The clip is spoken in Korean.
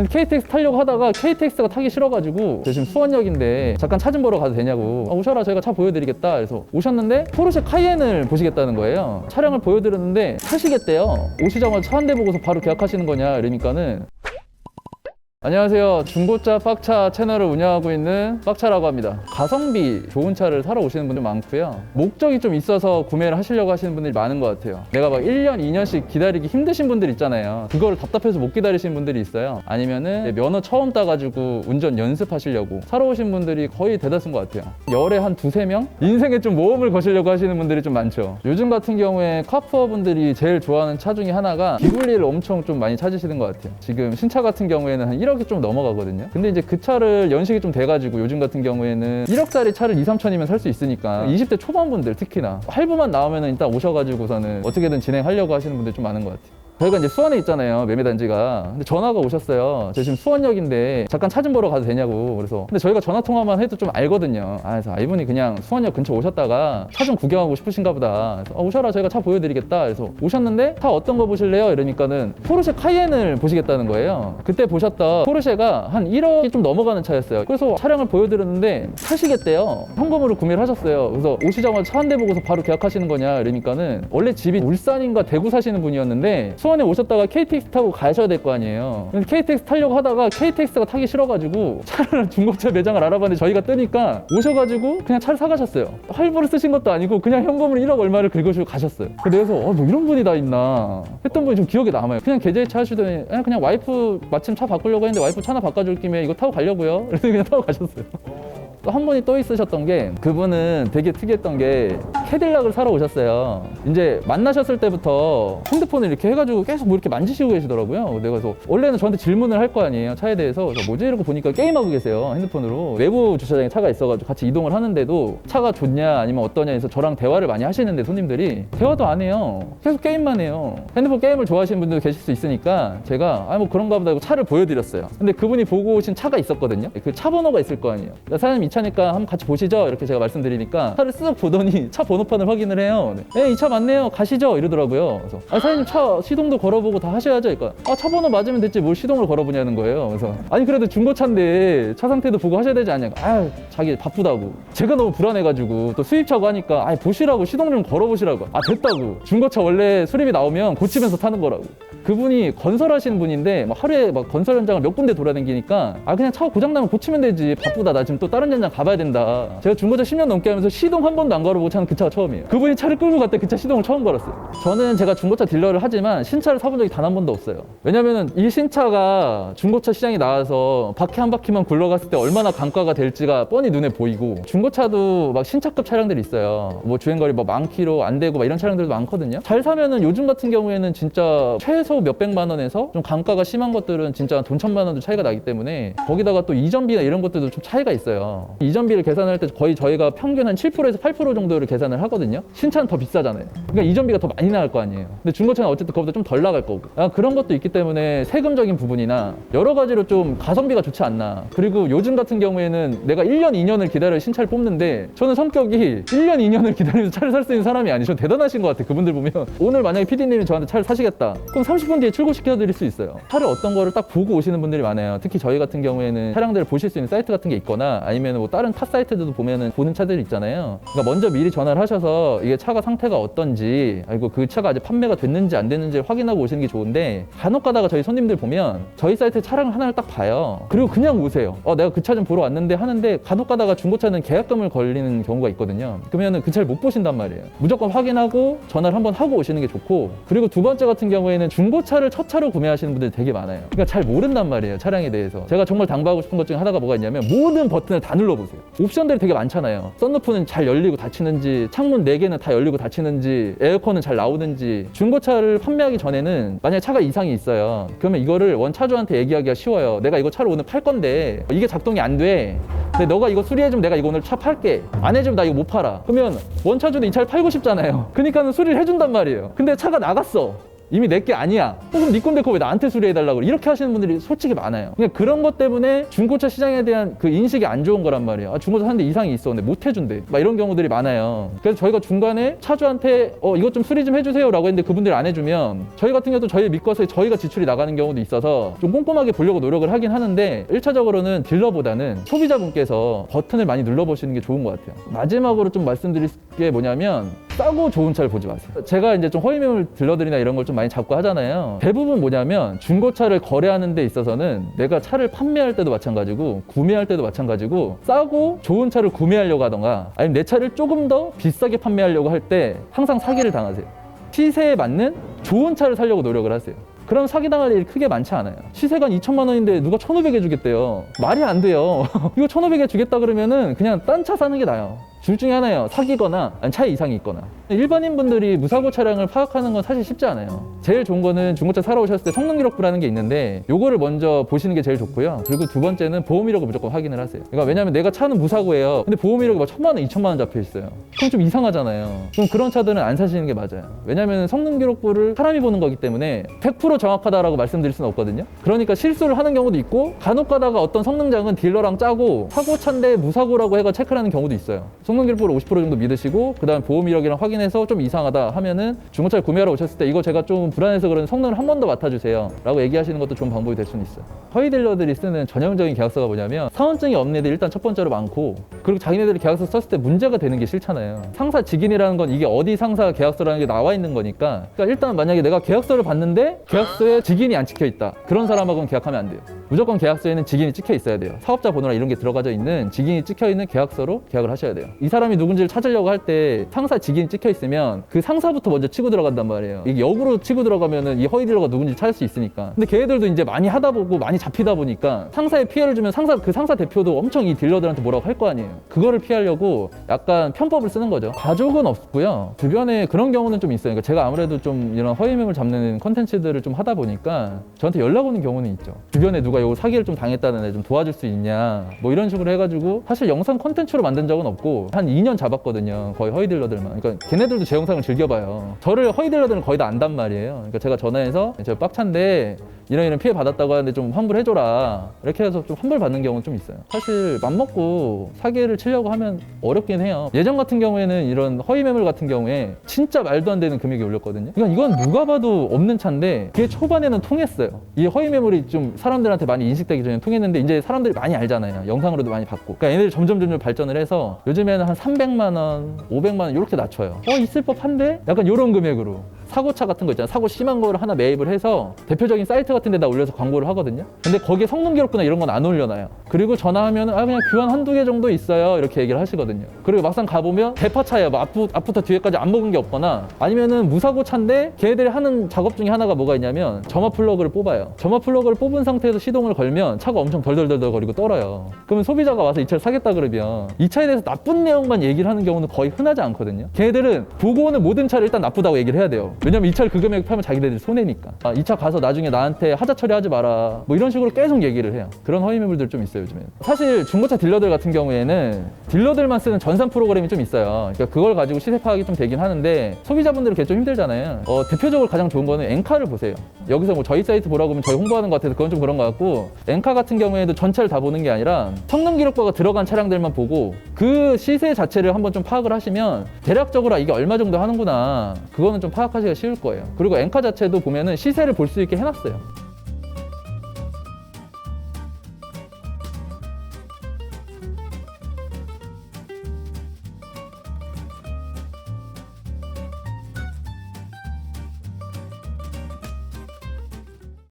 KTX 타려고 하다가 KTX가 타기 싫어가지고 지금 수원역인데 잠깐 차 좀 보러 가도 되냐고 오셔라 저희가 차 보여드리겠다 그래서 오셨는데 포르쉐 카이엔을 보시겠다는 거예요. 차량을 보여드렸는데 타시겠대요. 오시자마자 차 한 대 보고서 바로 계약하시는 거냐 이러니까는 안녕하세요. 중고차 빡차 채널을 운영하고 있는 빡차라고 합니다. 가성비 좋은 차를 사러 오시는 분들 많고요. 목적이 좀 있어서 구매를 하시려고 하시는 분들이 많은 것 같아요. 내가 막 1년, 2년씩 기다리기 힘드신 분들 있잖아요. 그거를 답답해서 못 기다리시는 분들이 있어요. 아니면은 면허 처음 따가지고 운전 연습하시려고 사러 오신 분들이 거의 대다수인 것 같아요. 열에 한 두세 명? 인생에 좀 모험을 거시려고 하시는 분들이 좀 많죠. 요즘 같은 경우에 카푸어 분들이 제일 좋아하는 차 중에 하나가 기블리를 엄청 좀 많이 찾으시는 것 같아요. 지금 신차 같은 경우에는 한 1억이 좀 넘어가거든요. 근데 이제 그 차를 연식이 좀 돼가지고 요즘 같은 경우에는 1억짜리 차를 2, 3천이면 살 수 있으니까 20대 초반분들 특히나 할부만 나오면 일단 오셔가지고서는 어떻게든 진행하려고 하시는 분들 좀 많은 것 같아요. 저희가 이제 수원에 있잖아요, 매매단지가. 근데 전화가 오셨어요. 저 지금 수원역인데 잠깐 차 좀 보러 가도 되냐고. 그래서 근데 저희가 전화 통화만 해도 좀 알거든요. 그래서 이분이 그냥 수원역 근처 오셨다가 차 좀 구경하고 싶으신가 보다. 그래서 오셔라 저희가 차 보여드리겠다. 그래서 오셨는데 차 어떤 거 보실래요? 이러니까는 포르쉐 카이엔을 보시겠다는 거예요. 그때 보셨던 포르쉐가 한 1억이 좀 넘어가는 차였어요. 그래서 차량을 보여드렸는데 타시겠대요. 현금으로 구매를 하셨어요. 그래서 오시자마자 차 한 대 보고서 바로 계약하시는 거냐 이러니까는 원래 집이 울산인가 대구 사시는 분이었는데 수원에 오셨다가 KTX 타고 가셔야 될 거 아니에요. 근데 KTX 타려고 하다가 KTX가 타기 싫어가지고 차를 중고차 매장을 알아봤는데 저희가 뜨니까 오셔가지고 그냥 차를 사가셨어요. 할부를 쓰신 것도 아니고 그냥 현금으로 1억 얼마를 긁으시고 가셨어요. 그래서 뭐 이런 분이 다 있나 했던 분이 좀 기억에 남아요. 그냥 계좌이체 하시더니 그냥 와이프 마침 차 바꾸려고 했는데 와이프 차 하나 바꿔줄 김에 이거 타고 가려고요. 그래서 그냥 타고 가셨어요. 또 한 분이 또 있으셨던 게 그분은 되게 특이했던 게 캐딜락을 사러 오셨어요. 이제 만나셨을 때부터 핸드폰을 이렇게 해가지고 계속 뭐 이렇게 만지시고 계시더라고요. 그래서 원래는 저한테 질문을 할 거 아니에요. 차에 대해서. 그래서 뭐지? 이러고 보니까 게임하고 계세요. 핸드폰으로. 외부 주차장에 차가 있어가지고 같이 이동을 하는데도 차가 좋냐 아니면 어떠냐 해서 저랑 대화를 많이 하시는데 손님들이 대화도 안 해요. 계속 게임만 해요. 핸드폰 게임을 좋아하시는 분들도 계실 수 있으니까 제가 뭐 그런가 보다 하고 차를 보여드렸어요. 근데 그분이 보고 오신 차가 있었거든요. 그 차 번호가 있을 거 아니에요. 사장님 이 차니까 한번 같이 보시죠. 이렇게 제가 말씀드리니까 차를 쓱 보더니 차 번호판을 확인을 해요. 네, 이 차 맞네요. 가시죠. 이러더라고요. 그래서 사장님 차 시동도 걸어보고 다 하셔야죠. 그러니까 차 번호 맞으면 됐지 뭘 시동을 걸어보냐는 거예요. 그래서 아니 그래도 중고차인데 차 상태도 보고 하셔야 되지 않냐고. 자기 바쁘다고. 제가 너무 불안해가지고 또 수입차고 하니까 보시라고 시동 좀 걸어보시라고. 됐다고. 중고차 원래 수리비 나오면 고치면서 타는 거라고. 그분이 건설하시는 분인데 하루에 건설 현장을 몇 군데 돌아다니니까 그냥 차 고장나면 고치면 되지 바쁘다 나 지금 또 다른 현장 가봐야 된다. 제가 중고차 10년 넘게 하면서 시동 한 번도 안 걸어보고 차는 그 차가 처음이에요. 그분이 차를 끌고 갔을 때 그 차 시동을 처음 걸었어요. 저는 제가 중고차 딜러를 하지만 신차를 사본 적이 단 한 번도 없어요. 왜냐면은 이 신차가 중고차 시장에 나와서 바퀴 한 바퀴만 굴러갔을 때 얼마나 단가가 될지가 뻔히 눈에 보이고 중고차도 신차급 차량들이 있어요. 주행거리 만 킬로 안 되고 이런 차량들도 많거든요. 잘 사면은 요즘 같은 경우에는 진짜 최소 몇백만 원에서 좀 단가가 심한 것들은 진짜 돈 천만 원도 차이가 나기 때문에 거기다가 또 이전비나 이런 것들도 좀 차이가 있어요. 이전비를 계산할 때 거의 저희가 평균 한 7%에서 8% 정도를 계산을 하거든요. 신차는 더 비싸잖아요. 그러니까 이전비가 더 많이 나갈 거 아니에요. 근데 중고차는 어쨌든 그거보다 좀 덜 나갈 거고 그런 것도 있기 때문에 세금적인 부분이나 여러 가지로 좀 가성비가 좋지 않나. 그리고 요즘 같은 경우에는 내가 1년, 2년을 기다려 신차를 뽑는데 저는 성격이 1년, 2년을 기다리면서 차를 살 수 있는 사람이 아니죠. 대단하신 것 같아요. 그분들 보면 오늘 만약에 PD님이 저한테 차를 사시겠다. 그럼 30분 뒤에 출고시켜 드릴 수 있어요. 차를 어떤 거를 딱 보고 오시는 분들이 많아요. 특히 저희 같은 경우에는 차량들을 보실 수 있는 사이트 같은 게 있거나 아니면 다른 타 사이트들도 보면은 보는 차들이 있잖아요. 그러니까 먼저 미리 전화를 하셔서 이게 차가 상태가 어떤지 그리고 그 차가 아직 판매가 됐는지 안 됐는지 확인하고 오시는 게 좋은데 간혹 가다가 저희 손님들 보면 저희 사이트에 차량을 하나를 딱 봐요. 그리고 그냥 오세요. 내가 그 차 좀 보러 왔는데 하는데 간혹 가다가 중고차는 계약금을 걸리는 경우가 있거든요. 그러면은 그 차를 못 보신단 말이에요. 무조건 확인하고 전화를 한번 하고 오시는 게 좋고 그리고 두 번째 같은 경우에는 중고차를 첫 차로 구매하시는 분들이 되게 많아요. 그러니까 잘 모른단 말이에요. 차량에 대해서. 제가 정말 당부하고 싶은 것 중에 하나가 뭐가 있냐면 모든 버튼을 다 눌러보세요. 옵션들이 되게 많잖아요. 썬루프는 잘 열리고 닫히는지 창문 4개는 다 열리고 닫히는지 에어컨은 잘 나오는지 중고차를 판매하기 전에는 만약에 차가 이상이 있어요. 그러면 이거를 원차주한테 얘기하기가 쉬워요. 내가 이거 차를 오늘 팔 건데 이게 작동이 안 돼. 근데 너가 이거 수리해주면 내가 이거 오늘 차 팔게. 안 해주면 나 이거 못 팔아. 그러면 원차주도 이 차를 팔고 싶잖아요. 그러니까는 수리를 해준단 말이에요. 근데 차가 나갔어. 이미 내 게 아니야. 그럼 네 건데 그거 왜 나한테 수리해달라고 이렇게 하시는 분들이 솔직히 많아요. 그러니까 그런 것 때문에 중고차 시장에 대한 그 인식이 안 좋은 거란 말이에요. 아, 중고차 사는데 이상이 있어. 근데 못 해준대. 막 이런 경우들이 많아요. 그래서 저희가 중간에 차주한테 이것 좀 수리 좀 해주세요 라고 했는데 그분들이 안 해주면 저희 같은 경우도 저희 믿고서 저희가 지출이 나가는 경우도 있어서 좀 꼼꼼하게 보려고 노력을 하긴 하는데 1차적으로는 딜러보다는 소비자분께서 버튼을 많이 눌러보시는 게 좋은 것 같아요. 마지막으로 좀 말씀드릴 게 뭐냐면 싸고 좋은 차를 보지 마세요. 제가 이제 좀 허위매물 딜러들이나 이런 걸 좀 많이 잡고 하잖아요. 대부분 뭐냐면 중고차를 거래하는 데 있어서는 내가 차를 판매할 때도 마찬가지고 구매할 때도 마찬가지고 싸고 좋은 차를 구매하려고 하던가 아니면 내 차를 조금 더 비싸게 판매하려고 할 때 항상 사기를 당하세요. 시세에 맞는 좋은 차를 사려고 노력을 하세요. 그럼 사기당할 일이 크게 많지 않아요. 시세가 2천만 원인데 누가 1,500에 주겠대요. 말이 안 돼요. 이거 1,500에 주겠다 그러면은 그냥 딴 차 사는 게 나아요. 둘 중에 하나예요. 사기거나 아니 차에 이상이 있거나. 일반인 분들이 무사고 차량을 파악하는 건 사실 쉽지 않아요. 제일 좋은 거는 중고차 사러 오셨을 때 성능 기록부라는 게 있는데 요거를 먼저 보시는 게 제일 좋고요. 그리고 두 번째는 보험 이력을 무조건 확인을 하세요. 그러니까 왜냐면 내가 차는 무사고예요. 근데 보험 이력이 막 1,000만 원, 2천만 원 잡혀 있어요. 그럼 좀 이상하잖아요. 그럼 그런 차들은 안 사시는 게 맞아요. 왜냐면 성능 기록부를 사람이 보는 거기 때문에 100% 정확하다라고 말씀드릴 수는 없거든요. 그러니까 실수를 하는 경우도 있고 간혹 가다가 어떤 성능장은 딜러랑 짜고 사고차인데 무사고라고 해가 체크를 하는 경우도 있어요. 성능 기록부를 50% 정도 믿으시고 그 다음 보험 이력이랑 확인해서 좀 이상하다 하면은 중고차를 구매하러 오셨을 때 이거 제가 좀 불안해서 그런 성능을 한 번 더 맡아주세요 라고 얘기하시는 것도 좋은 방법이 될 수는 있어요. 허위 딜러들이 쓰는 전형적인 계약서가 뭐냐면 사원증이 없는 애들이 일단 첫 번째로 많고 그리고 자기네들이 계약서 썼을 때 문제가 되는 게 싫잖아요. 상사 직인이라는 건 이게 어디 상사 계약서라는 게 나와 있는 거니까 그러니까 일단 만약에 내가 계약서를 봤는데 계약서에 직인이 안 찍혀 있다 그런 사람하고는 계약하면 안 돼요. 무조건 계약서에는 직인이 찍혀 있어야 돼요. 사업자 번호나 이런 게 들어가져 있는 직인이 찍혀 있는 계약서로 계약을 하셔야 돼요. 이 사람이 누군지를 찾으려고 할 때 상사 직인이 찍혀 있으면 그 상사부터 먼저 치고 들어간단 말이에요. 이게 역으로 치고 들어가면은 이 허위 딜러가 누군지 찾을 수 있으니까. 근데 걔네들도 이제 많이 하다 보고 많이 잡히다 보니까 상사에 피해를 주면 그 상사 대표도 엄청 이 딜러들한테 뭐라고 할 거 아니에요. 그거를 피하려고 약간 편법을 쓰는 거죠. 가족은 없고요. 주변에 그런 경우는 좀 있어요. 그러니까 제가 아무래도 좀 이런 허위 매물 잡는 컨텐츠들을 좀 하다 보니까 저한테 연락 오는 경우는 있죠. 주변에 누가 이거 사기를 좀 당했다는 애 좀 도와줄 수 있냐 뭐 이런 식으로 해가지고 사실 영상 컨텐츠로 만든 적은 없고 한 2년 잡았거든요. 거의 허위 딜러들만. 그러니까 걔네들도 제 영상을 즐겨봐요. 저를 허위 딜러들은 거의 다 안단 말이에요. 그러니까 제가 전화해서 저 빡찬데 이런 피해 받았다고 하는데 좀 환불해줘라 이렇게 해서 좀 환불 받는 경우는 좀 있어요. 사실 맘먹고 사기를 치려고 하면 어렵긴 해요. 예전 같은 경우에는 이런 허위 매물 같은 경우에 진짜 말도 안 되는 금액이 올렸거든요. 그러니까 이건 누가 봐도 없는 차인데 그게 초반에는 통했어요. 이 허위 매물이 좀 사람들한테 많이 인식되기 전에 통했는데 이제 사람들이 많이 알잖아요. 영상으로도 많이 봤고. 그러니까 얘네들이 점점 발전을 해서 요즘에는 한 300만 원, 500만 원 이렇게 낮춰요. 있을 법한데? 약간 이런 금액으로. 사고차 같은 거 있잖아요. 사고 심한 거를 하나 매입을 해서 대표적인 사이트 같은 데다 올려서 광고를 하거든요. 근데 거기에 성능 기록부나 이런 건 안 올려놔요. 그리고 전화하면 그냥 교환 한두 개 정도 있어요 이렇게 얘기를 하시거든요. 그리고 막상 가보면 대파차예요. 뭐 앞부터 뒤에까지 안 먹은 게 없거나 아니면은 무사고 차인데 걔네들이 하는 작업 중에 하나가 뭐가 있냐면 점화 플러그를 뽑아요. 점화 플러그를 뽑은 상태에서 시동을 걸면 차가 엄청 덜덜덜덜 거리고 떨어요. 그러면 소비자가 와서 이 차를 사겠다 그러면 이 차에 대해서 나쁜 내용만 얘기를 하는 경우는 거의 흔하지 않거든요. 걔네들은 보고 오는 모든 차를 일단 나쁘다고 얘기를 해야 돼요. 왜냐면 이 차를 그 금액 팔면 자기네들이 손해니까. 이 차 가서 나중에 나한테 하자 처리하지 마라 뭐 이런 식으로 계속 얘기를 해요. 그런 허위 매물들 좀 있어요 요즘에는. 사실 중고차 딜러들 같은 경우에는 딜러들만 쓰는 전산 프로그램이 좀 있어요. 그러니까 그걸 가지고 시세 파악이 좀 되긴 하는데 소비자분들은 그게 좀 힘들잖아요. 대표적으로 가장 좋은 거는 엔카를 보세요. 여기서 뭐 저희 사이트 보라고 하면 저희 홍보하는 것 같아서 그건 좀 그런 것 같고 엔카 같은 경우에도 전체를 다 보는 게 아니라 성능 기록부가 들어간 차량들만 보고 그 시세 자체를 한번 좀 파악을 하시면 대략적으로 이게 얼마 정도 하는구나 그거는 좀 파악하기가 쉬울 거예요. 그리고 엔카 자체도 보면은 시세를 볼 수 있게 해놨어요.